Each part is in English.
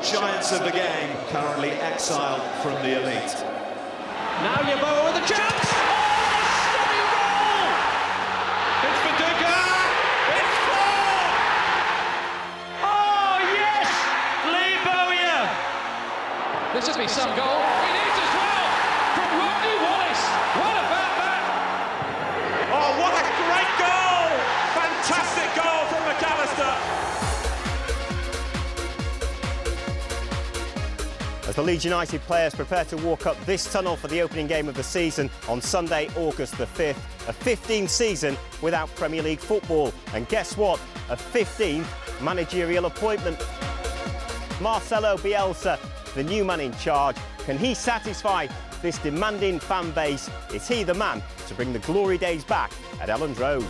giants of the game, currently exiled from the elite. Now Yeboah with a chance! Oh, a stunning goal! It's Viduka! It's 4! Oh, yes! Lee Bowyer! This would be some goal. It is as well! From Rodney Wallace! What about that? Oh, what a great goal! Fantastic goal from McAllister! As the Leeds United players prepare to walk up this tunnel for the opening game of the season on Sunday, August the 5th, a 15th season without Premier League football. And guess what? A 15th managerial appointment. Marcelo Bielsa, the new man in charge. Can he satisfy this demanding fan base? Is he the man to bring the glory days back at Elland Road?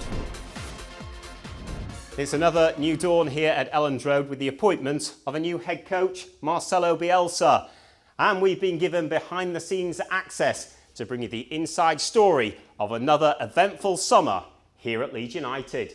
It's another new dawn here at Elland Road with the appointment of a new head coach, Marcelo Bielsa. And we've been given behind-the-scenes access to bring you the inside story of another eventful summer here at Leeds United.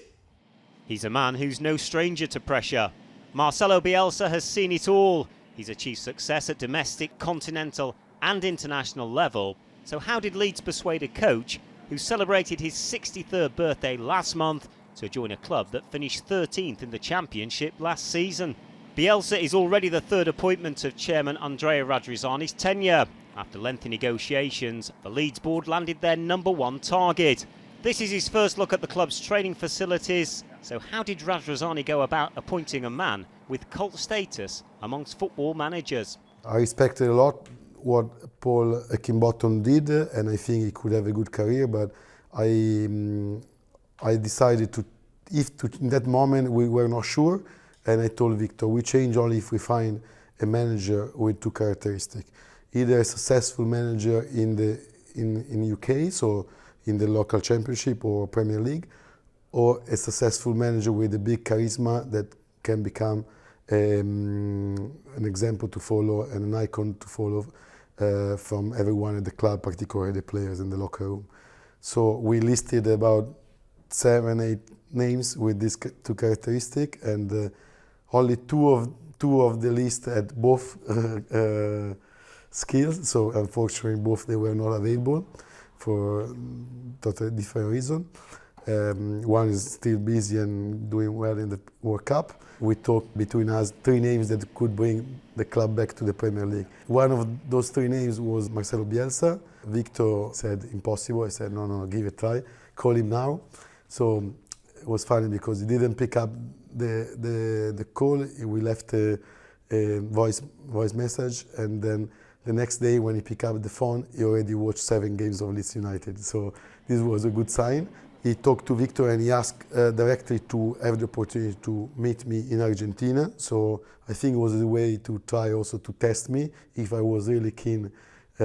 He's a man who's no stranger to pressure. Marcelo Bielsa has seen it all. He's achieved success at domestic, continental and international level. So how did Leeds persuade a coach who celebrated his 63rd birthday last month to join a club that finished 13th in the Championship last season? Bielsa is already the third appointment of Chairman Andrea Radrizzani's tenure. After lengthy negotiations, the Leeds board landed their #1 target. This is his first look at the club's training facilities. So how did Radrizzani go about appointing a man with cult status amongst football managers? I respected a lot what Paul Heckingbottom did, and I think he could have a good career, but I decided in that moment we were not sure, and I told Victor, we change only if we find a manager with two characteristics. Either a successful manager in UK, so in the local championship or Premier League, or a successful manager with a big charisma that can become an example to follow and an icon to follow from everyone at the club, particularly the players in the locker room. So we listed about 7-8 names with these two characteristics, and only two of the list had both skills. So unfortunately, both they were not available for totally different reason. One is still busy and doing well in the World Cup. We talked between us 3 names that could bring the club back to the Premier League. One of those 3 names was Marcelo Bielsa. Victor said impossible. I said no, give it a try. Call him now. So it was funny because he didn't pick up the call. We left a voice message, and then the next day when he picked up the phone, he already watched 7 games of Leeds United. So this was a good sign. He talked to Victor and he asked directly to have the opportunity to meet me in Argentina. So I think it was a way to try also to test me if I was really keen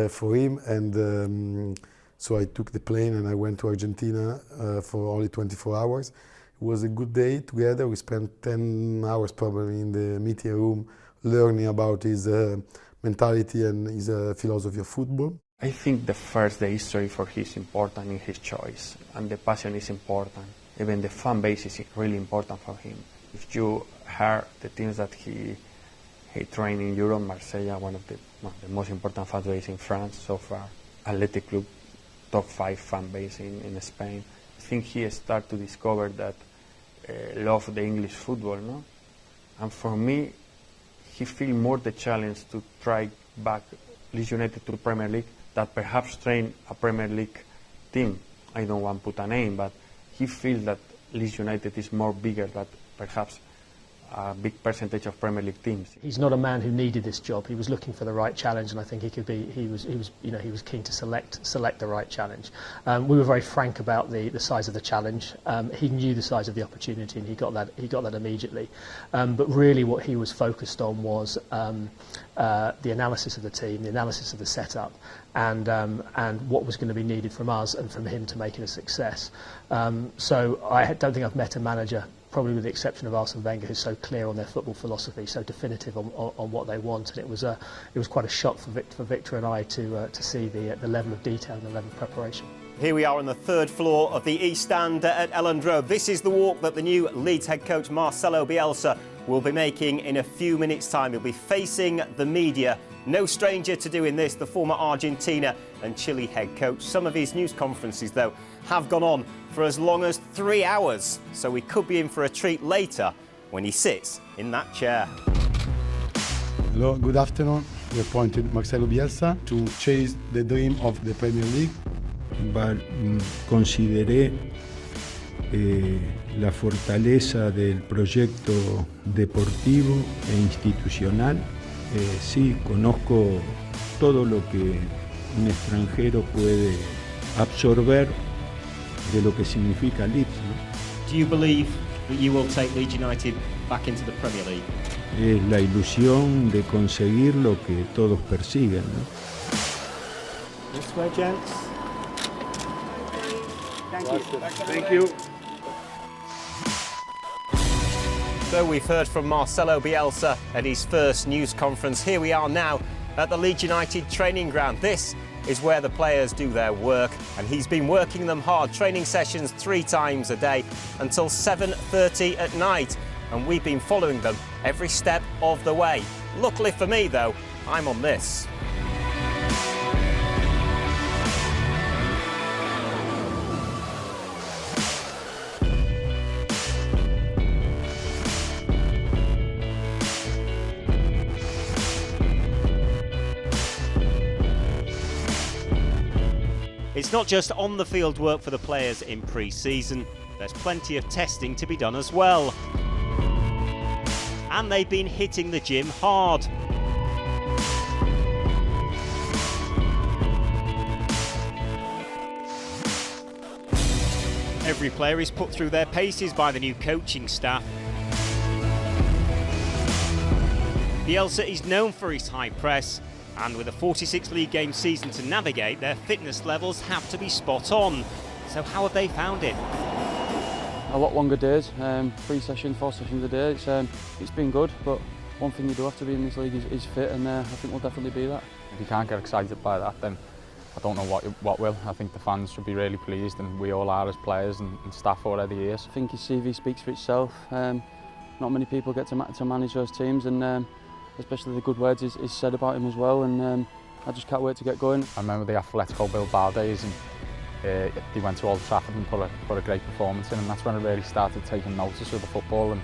for him. And so I took the plane and I went to Argentina for only 24 hours. It was a good day together. We spent 10 hours probably in the meeting room learning about his mentality and his philosophy of football. I think the history for him is important in his choice, and the passion is important. Even the fan base is really important for him. If you heard the teams that he trained in Europe, Marseille, one of the most important fan base in France so far, Athletic Club, top 5 fan base in Spain. I think he started to discover that love the English football, no? And for me, he feels more the challenge to try back Leeds United to the Premier League that perhaps train a Premier League team. I don't want to put a name, but he feels that Leeds United is more bigger than perhaps a big percentage of Premier League teams. He's not a man who needed this job. He was looking for the right challenge, and I think he was keen to select the right challenge. We were very frank about the size of the challenge. He knew the size of the opportunity, and he got that immediately. But really, what he was focused on was the analysis of the team, the analysis of the setup, and what was going to be needed from us and from him to make it a success. So I don't think I've met a manager, probably with the exception of Arsene Wenger, who's so clear on their football philosophy, so definitive on what they want. And it was quite a shock for Victor and I to see the level of detail and the level of preparation. Here we are on the 3rd floor of the East Stand at Elland Road. This is the walk that the new Leeds head coach Marcelo Bielsa will be making in a few minutes' time. He'll be facing the media. No stranger to doing this, the former Argentina and Chile head coach. Some of his news conferences, though, have gone on for as long as 3 hours, so we could be in for a treat later when he sits in that chair. Hello, good afternoon. We appointed Marcelo Bielsa to chase the dream of the Premier League. Consideré la fortaleza del proyecto deportivo e institucional. Sí, conozco todo lo que un extranjero puede absorber de lo que significa Leeds, ¿no? Do you believe that you will take Leeds United back into the Premier League? Es la ilusión de conseguir lo que todos persiguen, ¿no? This way, gents. Thank you. So we've heard from Marcelo Bielsa at his first news conference. Here we are now at the Leeds United training ground. This is where the players do their work, and he's been working them hard. Training sessions 3 times a day until 7:30 at night, and we've been following them every step of the way. Luckily for me, though, I'm on this. It's not just on-the-field work for the players in pre-season. There's plenty of testing to be done as well. And they've been hitting the gym hard. Every player is put through their paces by the new coaching staff. Bielsa is known for his high press, and with a 46 league game season to navigate, their fitness levels have to be spot on. So how have they found it? A lot longer days, 3 sessions, 4 sessions a day. It's been good, but one thing you do have to be in this league is fit, and I think we'll definitely be that. If you can't get excited by that, then I don't know what will. I think the fans should be really pleased, and we all are as players and staff over the years. I think his CV speaks for itself. Not many people get to manage those teams, and especially the good words is said about him as well, and I just can't wait to get going. I remember the Athletic Bilbao days, and they went to Old Trafford and put a great performance in, and that's when I really started taking notice of the football,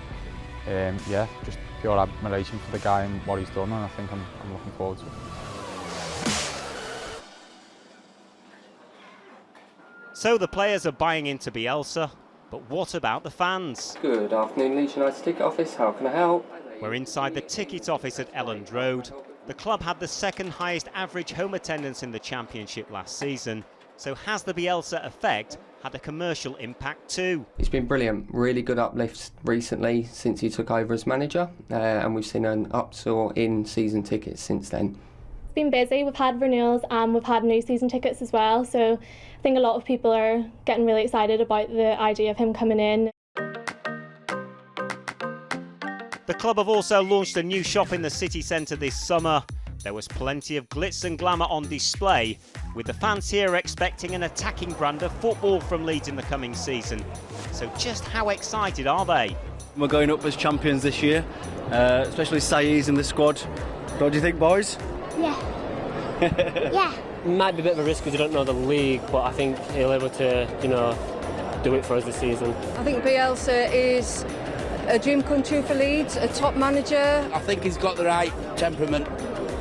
and yeah, just pure admiration for the guy and what he's done, and I think I'm looking forward to it. So the players are buying into Bielsa, but what about the fans? Good afternoon, Leeds United ticket office, how can I help? We're inside the ticket office at Elland Road. The club had the second highest average home attendance in the Championship last season. So has the Bielsa effect had a commercial impact too? It's been brilliant, really good uplifts recently since he took over as manager, and we've seen an upsoar in season tickets since then. It's been busy, we've had renewals and we've had new season tickets as well, so I think a lot of people are getting really excited about the idea of him coming in. The club have also launched a new shop in the city centre this summer. There was plenty of glitz and glamour on display, with the fans here expecting an attacking brand of football from Leeds in the coming season. So just how excited are they? We're going up as champions this year, especially Saïs in the squad. What do you think, boys? Yeah. Yeah. It might be a bit of a risk because you don't know the league, but I think he'll be able to, do it for us this season. I think Bielsa is a dream come true for Leeds, a top manager. I think he's got the right temperament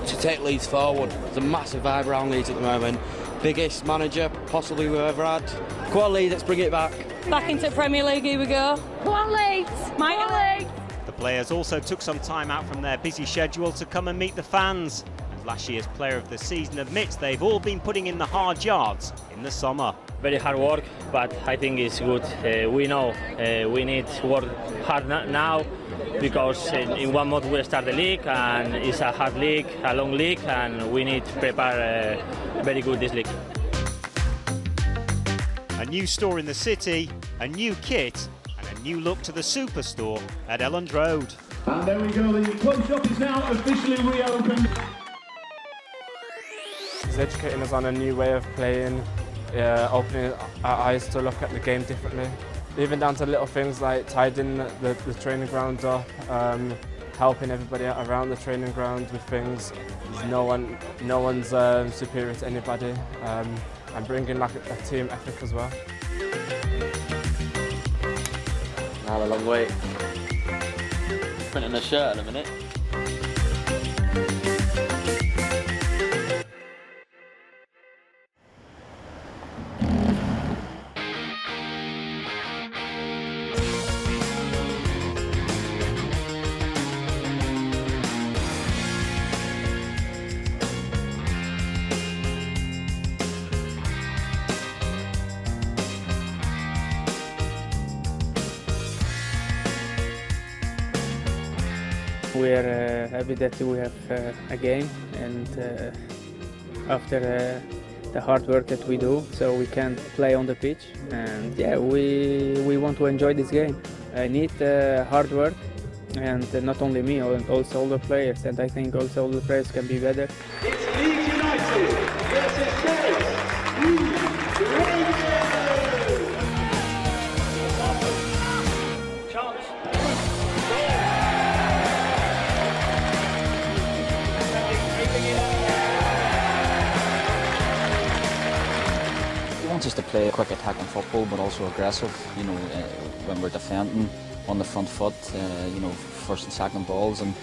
to take Leeds forward. There's a massive vibe around Leeds at the moment. Biggest manager possibly we've ever had. Come on Leeds, let's bring it back. Back into Premier League, here we go. Come on Leeds, mighty Leeds. The players also took some time out from their busy schedule to come and meet the fans. And last year's Player of the Season admits they've all been putting in the hard yards in the summer. Very hard work, but I think it's good. We know we need to work hard now because in 1 month we'll start the league, and it's a hard league, a long league, and we need to prepare very good this league. A new store in the city, a new kit, and a new look to the superstore at Elland Road. And there we go, the club shop is now officially reopened. He's educating us on a new way of playing, opening our eyes to look at the game differently. even down to little things like tidying the training ground up, helping everybody out around the training ground with things. No one's superior to anybody, and bringing like a team ethic as well. Now a long way. Printing a shirt in a minute. We are happy that we have a game, and after the hard work that we do, so we can play on the pitch. And yeah, we want to enjoy this game. I need hard work, and not only me, also all the players. And I think also all the players can be better. It's Leeds United versus He wants us to play quick attacking football, but also aggressive. You know, when we're defending on the front foot, you know, first and second balls, and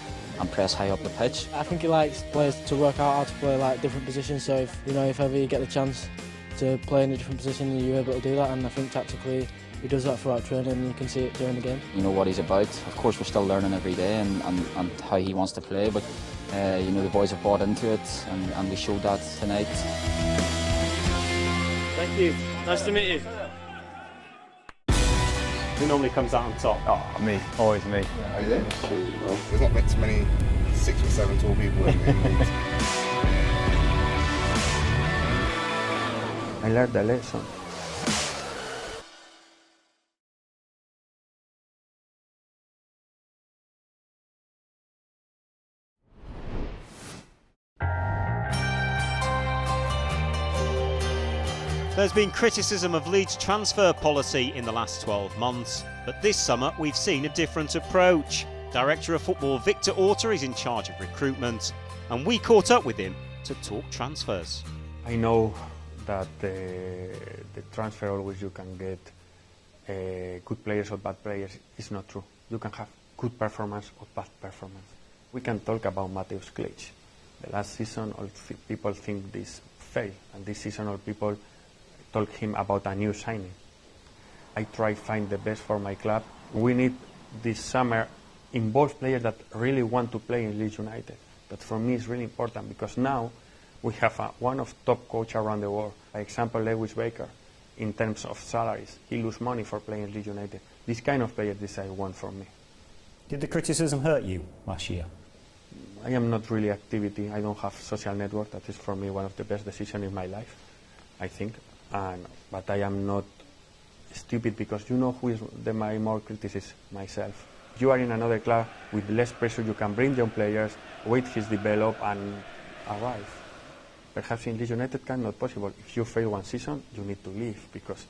press high up the pitch. I think he likes players to work out how to play like different positions. So if ever you get the chance to play in a different position, you're able to do that. And I think tactically he does that throughout training, and you can see it during the game. You know what he's about. Of course, we're still learning every day and how he wants to play, but you know, the boys have bought into it, and we showed that tonight. Thank you. Nice to meet you. Who normally comes out on top? Oh, me. Always me. Oh, yeah? Well, there's not that many 6 or 7 tall people in Leeds. I learned the lesson. There's been criticism of Leeds' transfer policy in the last 12 months, but this summer we've seen a different approach. Director of Football Victor Orta is in charge of recruitment, and we caught up with him to talk transfers. I know that the transfer always you can get good players or bad players is not true. You can have good performance or bad performance. We can talk about Mateusz Klitsch. The last season, all people think this failed, and this season all people talk him about a new signing. I try to find the best for my club. We need this summer involve players that really want to play in Leeds United. That for me is really important, because now we have one of top coach around the world. For example, Lewis Baker, in terms of salaries, he lose money for playing in Leeds United. This kind of player this I want from me. Did the criticism hurt you last year? I am not really activity. I don't have social network. That is for me one of the best decisions in my life, I think. But I am not stupid, because you know who is my more criticism? Myself. You are in another club with less pressure. You can bring young players, wait his develop and arrive. Perhaps in Leeds United cannot possible. If you fail one season, you need to leave, because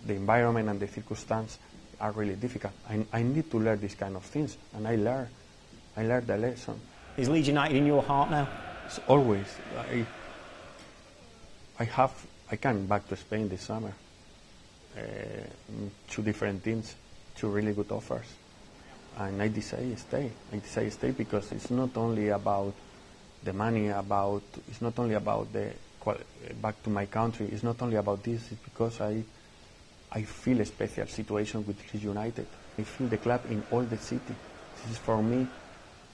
the environment and the circumstances are really difficult. I need to learn these kind of things, and I learned the lesson. Is Leeds United in your heart now? It's always. I came back to Spain this summer. 2 different teams, 2 really good offers, and I decided to stay. I decided to stay because it's not only about the money. It's not only about the back to my country. It's not only about this. It's because I feel a special situation with Leeds United. I feel the club in all the city. This is for me.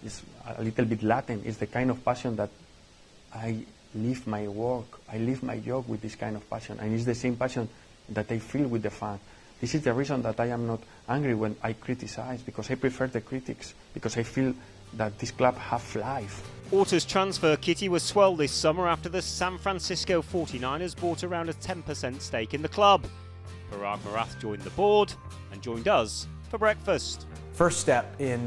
It's a little bit Latin. It's the kind of passion that I live my work, I live my job with this kind of passion, and it's the same passion that I feel with the fan. This is the reason that I am not angry when I criticize, because I prefer the critics, because I feel that this club have life. Orta's transfer kitty was swelled this summer after the San Francisco 49ers bought around a 10% stake in the club. Parag Marath joined the board and joined us for breakfast. First step in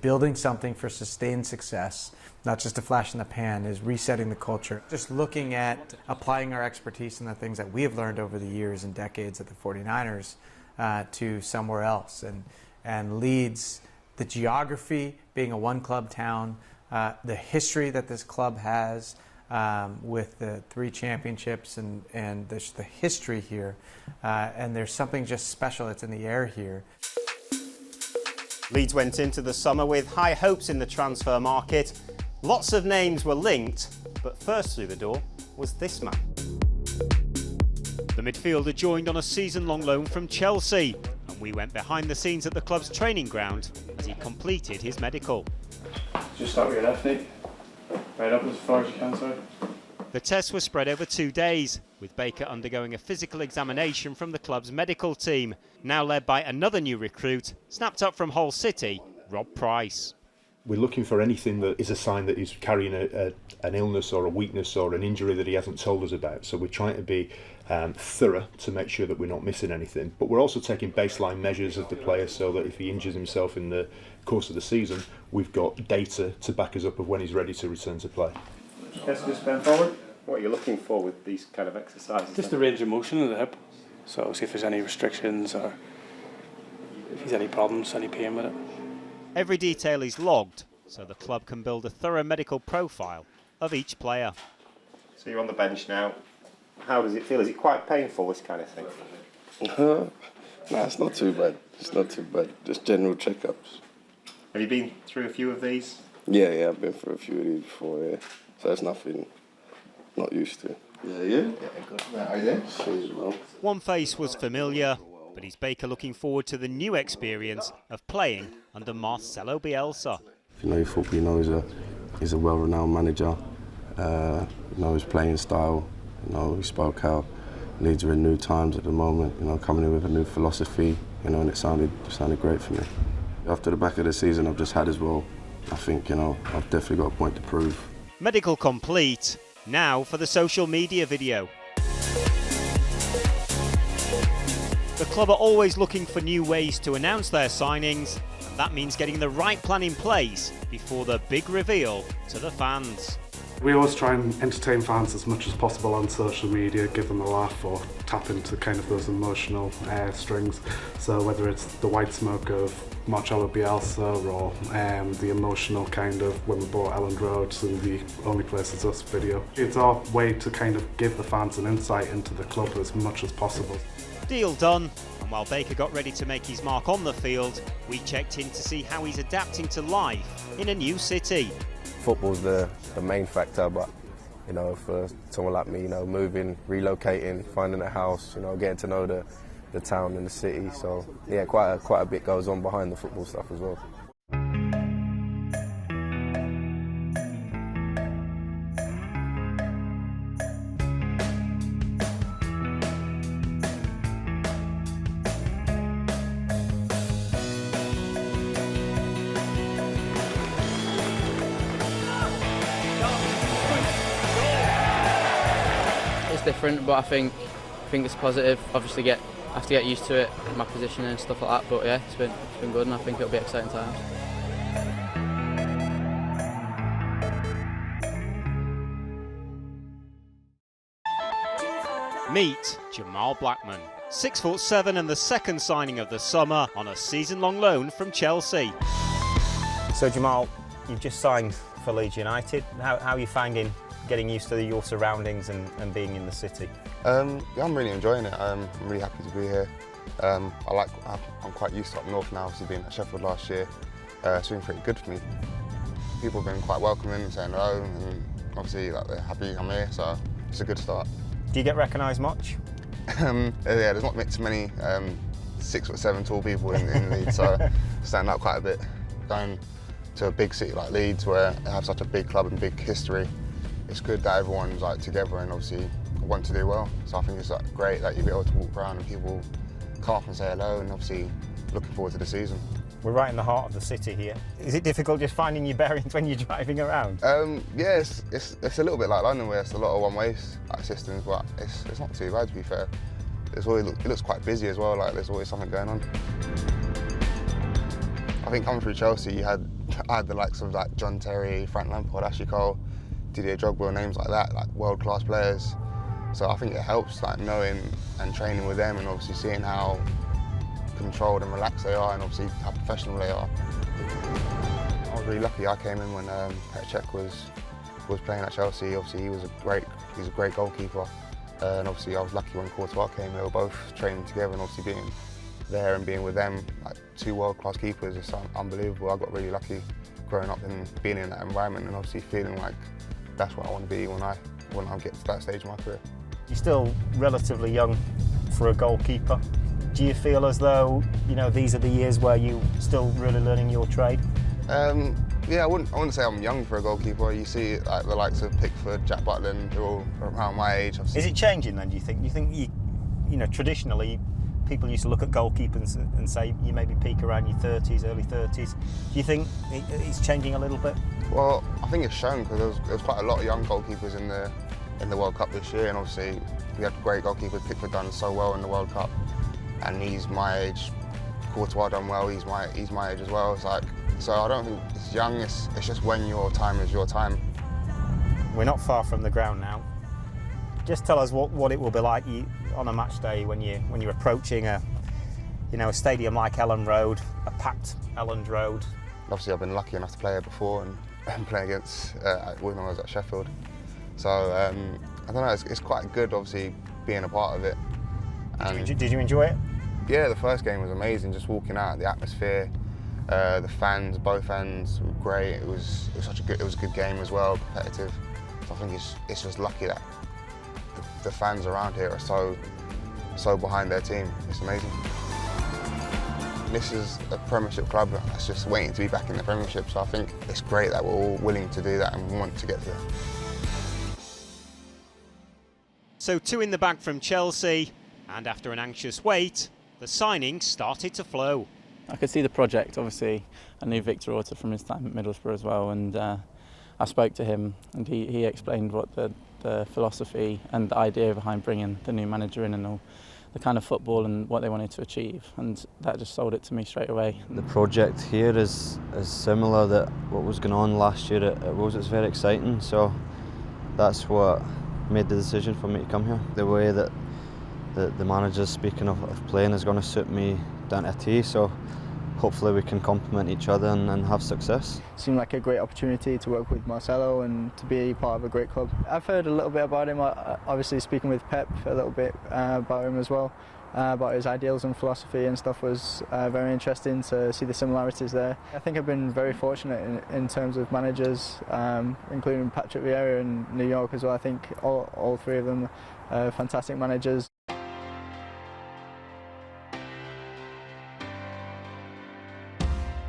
building something for sustained success, not just a flash in the pan, is resetting the culture. Just looking at applying our expertise and the things that we have learned over the years and decades at the 49ers to somewhere else. And Leeds, the geography, being a one-club town, the history that this club has with the 3 championships and the history here, and there's something just special that's in the air here. Leeds went into the summer with high hopes in the transfer market. Lots of names were linked, but first through the door was this man. The midfielder joined on a season-long loan from Chelsea, and we went behind the scenes at the club's training ground as he completed his medical. Just start with your left knee. Right up as far as you can, sorry. The tests were spread over 2 days, with Baker undergoing a physical examination from the club's medical team, now led by another new recruit, snapped up from Hull City, Rob Price. We're looking for anything that is a sign that he's carrying an illness or a weakness or an injury that he hasn't told us about. So we're trying to be thorough to make sure that we're not missing anything. But we're also taking baseline measures of the player so that if he injures himself in the course of the season, we've got data to back us up of when he's ready to return to play. Yes, just bend forward. What are you looking for with these kind of exercises? Just the range of motion of the hip. So see if there's any restrictions or if there's any problems, any pain with it. Every detail is logged, so the club can build a thorough medical profile of each player. So you're on the bench now. How does it feel? Is it quite painful, this kind of thing? No, it's not too bad. It's not too bad. Just general checkups. Have you been through a few of these? Yeah, I've been through a few of these before, yeah. So it's nothing not used to. Yeah, good. How you doing? One face was familiar, but is Baker looking forward to the new experience of playing under Marcelo Bielsa? If you know your football, you know he's a well-renowned manager. You know his playing style. You know, he spoke how Leeds are in new times at the moment. You know, coming in with a new philosophy. You know, and it sounded great for me. After the back of the season I've just had as well, I think, you know, I've definitely got a point to prove. Medical complete. Now for the social media video. The club are always looking for new ways to announce their signings, and that means getting the right plan in place before the big reveal to the fans. We always try and entertain fans as much as possible on social media, give them a laugh or tap into kind of those emotional strings. So whether it's the white smoke of Marcelo Bielsa or the emotional kind of when we bought Elland Road and the Only Place Is Us video. It's our way to kind of give the fans an insight into the club as much as possible. Deal done, and while Baker got ready to make his mark on the field, we checked in to see how he's adapting to life in a new city. Football's the main factor, but you know, for someone like me, you know, moving, relocating, finding a house, you know, getting to know the town and the city. So yeah, quite a bit goes on behind the football stuff as well. Different, but I think it's positive. Obviously, I have to get used to it, my position and stuff like that. But yeah, it's been good, and I think it'll be exciting times. Meet Jamal Blackman, 6'7" and the second signing of the summer on a season-long loan from Chelsea. So Jamal, you've just signed for Leeds United. How are you finding getting used to your surroundings and being in the city? Yeah, I'm really enjoying it. I'm really happy to be here. I'm quite used to up north now, obviously being at Sheffield last year. It's been pretty good for me. People have been quite welcoming, saying hello, and obviously like, they're happy I'm here, so it's a good start. Do you get recognised much? Yeah, there's not too many 6'7" tall people in Leeds, so I stand out quite a bit. Going to a big city like Leeds, where they have such a big club and big history, it's good that everyone's like together and obviously want to do well. So I think it's like great that you'll be able to walk around and people come up and say hello, and obviously looking forward to the season. We're right in the heart of the city here. Is it difficult just finding your bearings when you're driving around? Yeah, it's a little bit like London, where it's a lot of one-way systems, but it's not too bad, to be fair. It looks quite busy as well, like there's always something going on. I think coming through Chelsea, I had the likes of like John Terry, Frank Lampard, Ashley Cole, Didier Drogba, names like that, like world-class players. So I think it helps like knowing and training with them, and obviously seeing how controlled and relaxed they are, and obviously how professional they are. I was really lucky. I came in when Petr was playing at Chelsea. Obviously he's a great goalkeeper, and obviously I was lucky when Courtois came. They were both training together, and obviously being there and being with them, like two world-class keepers, it's unbelievable. I got really lucky growing up and being in that environment, and obviously feeling like that's what I want to be when I get to that stage of my career. You're still relatively young for a goalkeeper. Do you feel as though, you know, these are the years where you're still really learning your trade? Yeah, I wouldn't say I'm young for a goalkeeper. You see like the likes of Pickford, Jack Butland, they're all around my age. Is it changing then, do you think? Do you think you know, traditionally people used to look at goalkeepers and say you maybe peak around your 30s, early 30s. Do you think it's changing a little bit? Well, I think it's shown because there was quite a lot of young goalkeepers in the World Cup this year, and obviously we had great goalkeepers. Pickford done so well in the World Cup, and he's my age. Courtois done well. He's my age as well. It's like, so I don't think it's young. It's just when your time is your time. We're not far from the ground now. Just tell us what it will be like on a match day when you're approaching a stadium like Elland Road, a packed Elland Road. Obviously, I've been lucky enough to play here before and play against when I was at Sheffield. So I don't know. It's quite good, obviously, being a part of it. Did you enjoy it? Yeah, the first game was amazing. Just walking out, the atmosphere, the fans, both ends were great. It was a good game as well, competitive. So I think it's just lucky that the fans around here are so behind their team. It's amazing. This is a Premiership club that's just waiting to be back in the Premiership, so I think it's great that we're all willing to do that and want to get there. So 2 in the bag from Chelsea, and after an anxious wait, the signings started to flow. I could see the project, obviously. I knew Victor Orta from his time at Middlesbrough as well, and I spoke to him and he explained what the philosophy and the idea behind bringing the new manager in and all the kind of football and what they wanted to achieve, and that just sold it to me straight away. The project here is similar to what was going on last year at Wolves. It's very exciting, so that's what made the decision for me to come here. The way that the manager's speaking of playing is going to suit me down to a T, so hopefully we can complement each other and have success. It seemed like a great opportunity to work with Marcelo and to be part of a great club. I've heard a little bit about him, obviously speaking with Pep a little bit about him as well, about his ideals and philosophy and stuff was very interesting to see the similarities there. I think I've been very fortunate in terms of managers, including Patrick Vieira in New York as well. I think all 3 of them are fantastic managers.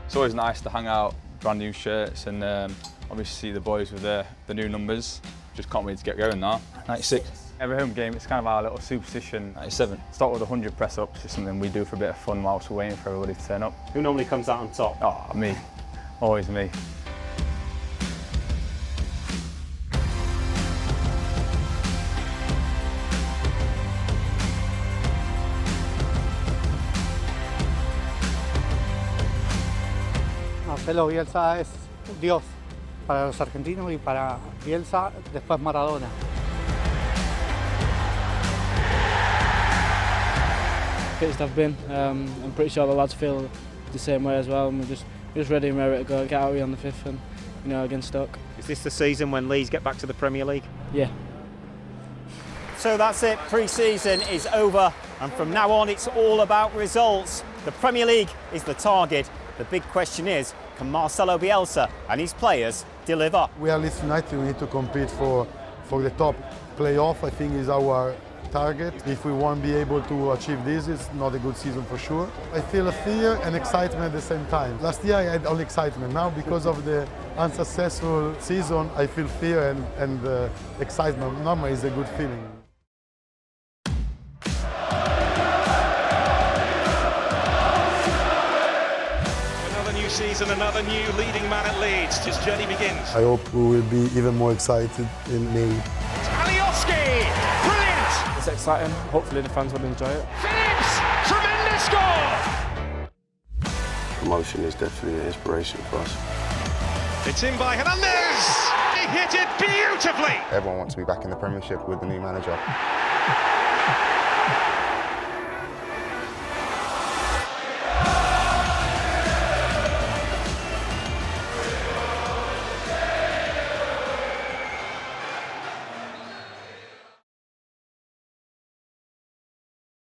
It's always nice to hang out, brand new shirts, and obviously see the boys with the new numbers. Just can't wait to get going now. 96. Every home game, it's kind of our little superstition. 97. Start with 100 press-ups. It's something we do for a bit of fun whilst we're waiting for everybody to turn up. Who normally comes out on top? Oh, me. Always me. Marcelo Bielsa es Dios para los argentinos y para Bielsa después Maradona. Pitched I've been. I'm pretty sure the lads feel the same way as well. And we're just ready and ready to go, get out on the 5th and against Stoke. Is this the season when Leeds get back to the Premier League? Yeah. So that's it, pre-season is over, and from now on it's all about results. The Premier League is the target. The big question is, can Marcelo Bielsa and his players deliver? We are Leeds United, we need to compete for the top playoff, I think is our target. If we won't be able to achieve this, it's not a good season for sure. I feel a fear and excitement at the same time. Last year I had only excitement. Now, because of the unsuccessful season, I feel fear and excitement. Normally it's a good feeling. Season, another new leading man at Leeds. His journey begins. I hope we will be even more excited in May. Alioski! Brilliant! It's exciting. Hopefully the fans will enjoy it. Phillips! Tremendous score! Promotion is definitely an inspiration for us. It's in by Hernandez! He hit it beautifully! Everyone wants to be back in the Premiership with the new manager.